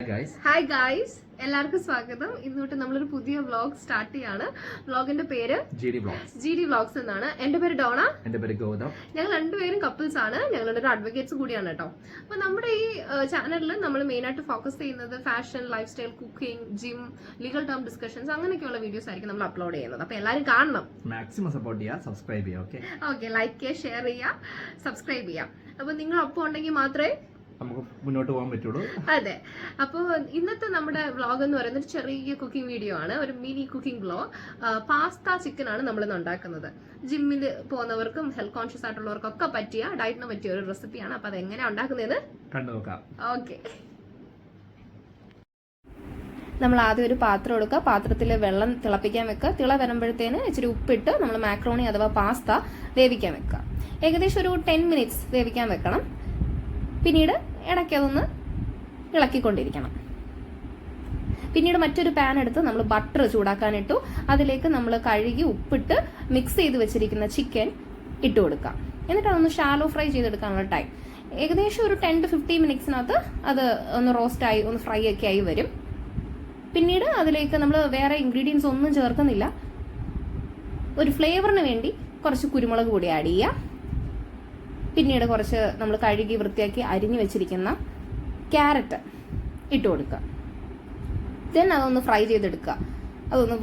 Hi guys, എല്ലാവർക്കും സ്വാഗതം. ഇന്നോട്ട് നമ്മളൊരു പുതിയ വ്ലോഗ് സ്റ്റാർട്ട് ചെയ്യാണ്. വ്ലോഗിന്റെ പേര് ജി ഡി വ്ലോഗ്സ് എന്നാണ്. എന്റെ പേര് ഡോണ, എന്റെ പേര് ഗൗതം. ഞങ്ങൾ രണ്ടുപേരും കപ്പിൾസ് ആണ്. ഞങ്ങളുടെ ഒരു അഡ്വക്കേറ്റ്സ് കൂടിയാണ് കേട്ടോ. അപ്പൊ നമ്മുടെ ഈ ചാനലിൽ നമ്മൾ മെയിൻ ആയിട്ട് ഫോക്കസ് ചെയ്യുന്നത് fashion, life style, cooking, gym, legal term discussions അങ്ങനെയൊക്കെയുള്ള വീഡിയോസ് ആയിരിക്കും നമ്മൾ അപ്ലോഡ് ചെയ്യുന്നത്. അപ്പൊ എല്ലാവരും കാണണം, മാക്സിമം സപ്പോർട്ട് ചെയ്യുക, സബ്സ്ക്രൈബ് ചെയ്യുക. ഓക്കെ, ലൈക്ക് ചെയ്യുക, ഷെയർ ചെയ്യുക, സബ്സ്ക്രൈബ് ചെയ്യാം. അപ്പൊ നിങ്ങൾ ഒപ്പം ഉണ്ടെങ്കിൽ മാത്രമേ നമുക്ക് മുന്നോട്ട് പോകാൻ പറ്റുള്ളൂ. അതെ. അപ്പോൾ ഇന്നത്തെ നമ്മുടെ വ്ളോഗ് എന്ന് പറയുന്നത് ഒരു ചെറിയ കുക്കിംഗ് വീഡിയോ ആണ്, ഒരു mini cooking vlog. Pasta chicken ആണ് നമ്മളിന്ന് ഉണ്ടാക്കുന്നത്. ജിമ്മിൽ പോകുന്നവർക്കും ഹെൽത്ത് കോൺഷ്യസ് ആയിട്ടുള്ളവർക്കൊക്കെ പറ്റിയ, ഡയറ്റിന് പറ്റിയ ഒരു റെസിപ്പിയാണ്. അപ്പൊ അതെങ്ങനെയാണ് ഉണ്ടാക്കുന്നതെന്ന് കണ്ടു നോക്കാം. ഓക്കെ, നമ്മൾ ആദ്യം ഒരു പാത്രം എടുക്കുക. പാത്രത്തിൽ വെള്ളം തിളപ്പിക്കാൻ വെക്കുക. തിള വരുമ്പോഴത്തേന് ഇച്ചിരി ഉപ്പിട്ട് നമ്മൾ മാക്രോണി അഥവാ പാസ്ത വേവിക്കാൻ വെക്കുക. ഏകദേശം ഒരു 10 മിനിറ്റ്സ് വേവിക്കാൻ വെക്കണം. പിന്നീട് ഇടയ്ക്ക് അതൊന്ന് ഇളക്കിക്കൊണ്ടിരിക്കണം. പിന്നീട് മറ്റൊരു പാൻ എടുത്ത് നമ്മൾ ബട്ടർ ചൂടാക്കാനിട്ടു. അതിലേക്ക് നമ്മൾ കഴുകി ഉപ്പിട്ട് മിക്സ് ചെയ്ത് വെച്ചിരിക്കുന്ന ചിക്കൻ ഇട്ട് കൊടുക്കാം. എന്നിട്ട് അതൊന്ന് ഷാലോ ഫ്രൈ ചെയ്തെടുക്കാനുള്ള ടൈം ഏകദേശം ഒരു 10 to 15 മിനിറ്റ്സിനകത്ത് അത് ഒന്ന് റോസ്റ്റായി ഒന്ന് ഫ്രൈ ഒക്കെ ആയി വരും. പിന്നീട് അതിലേക്ക് നമ്മൾ വേറെ ഇൻഗ്രീഡിയൻസ് ഒന്നും ചേർക്കുന്നില്ല. ഒരു ഫ്ലേവറിന് വേണ്ടി കുറച്ച് കുരുമുളക് പൊടി ആഡ് ചെയ്യുക. പിന്നീട് കുറച്ച് നമ്മൾ കഴുകി വൃത്തിയാക്കി അരിഞ്ഞു വെച്ചിരിക്കുന്ന ക്യാരറ്റ് ഇട്ട് കൊടുക്കുക. ദെൻ അതൊന്ന് ഫ്രൈ ചെയ്തെടുക്കുക. അതൊന്ന്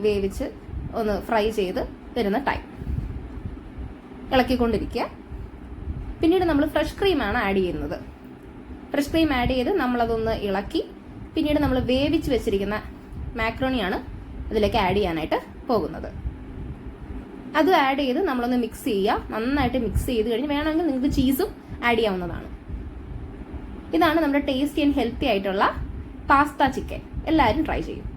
വേവിച്ച് ഒന്ന് ഫ്രൈ ചെയ്ത് വരുന്ന ടൈം ഇളക്കിക്കൊണ്ടിരിക്കുക. പിന്നീട് നമ്മൾ ഫ്രഷ് ക്രീമാണ് ആഡ് ചെയ്യുന്നത്. ഫ്രഷ് ക്രീം ആഡ് ചെയ്ത് നമ്മളതൊന്ന് ഇളക്കി പിന്നീട് നമ്മൾ വേവിച്ച് വെച്ചിരിക്കുന്ന മാക്രോണിയാണ് അതിലേക്ക് ആഡ് ചെയ്യാനായിട്ട് പോകുന്നത്. അത് ആഡ് ചെയ്ത് നമ്മളൊന്ന് മിക്സ് ചെയ്യുക. നന്നായിട്ട് മിക്സ് ചെയ്ത് കഴിഞ്ഞ് വേണമെങ്കിൽ നിങ്ങൾക്ക് ചീസും ആഡ് ചെയ്യാവുന്നതാണ്. ഇതാണ് നമ്മുടെ ടേസ്റ്റി ആൻഡ് ഹെൽത്തി ആയിട്ടുള്ള പാസ്ത ചിക്കൻ. എല്ലാവരും ട്രൈ ചെയ്യും.